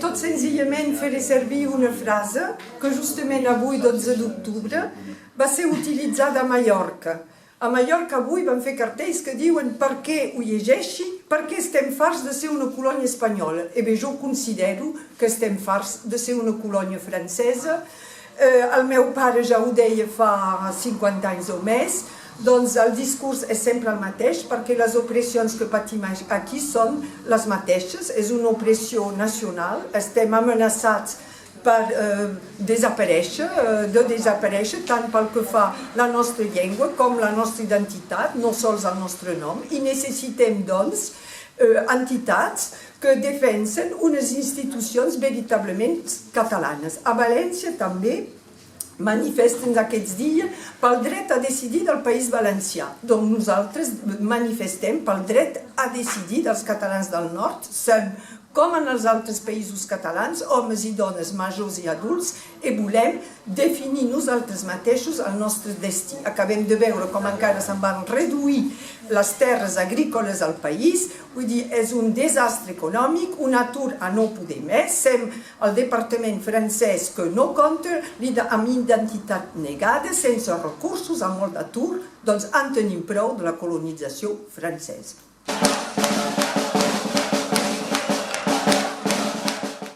tot senzillament faré servir una frase que justament avui, 12 d'octubre, va ser utilitzada a Mallorca. A Mallorca avui van fer cartells que diuen per què ho llegeixi, per què estem farts de ser una colònia espanyola. I bé, jo considero que estem farts de ser una colònia francesa. El meu pare ja ho deia fa 50 anys o més, doncs el discurs és sempre el mateix perquè les opressions que patim aquí són les mateixes, és una opressió nacional, estem amenaçats per desaparèixer, tant pel que fa la nostra llengua com la nostra identitat, no sols el nostre nom, i necessitem doncs entitats que defensen unes institucions veritablement catalanes. A València també manifesten aquests dies pel dret a decidir del País Valencià. Donc nosaltres manifestem pel dret a decidir dels catalans del nord, com en els altres països catalans, homes i dones majors i adults, i volem definir nosaltres mateixos el nostre destí. Acabem de veure com encara se'n van reduir les terres agrícoles al país, vull dir, és un desastre econòmic, un atur a no poder més, sem el departament francès que no compta, amb identitat negada, sense recursos, amb molt d'atur, doncs en tenim prou de la colonització francesa.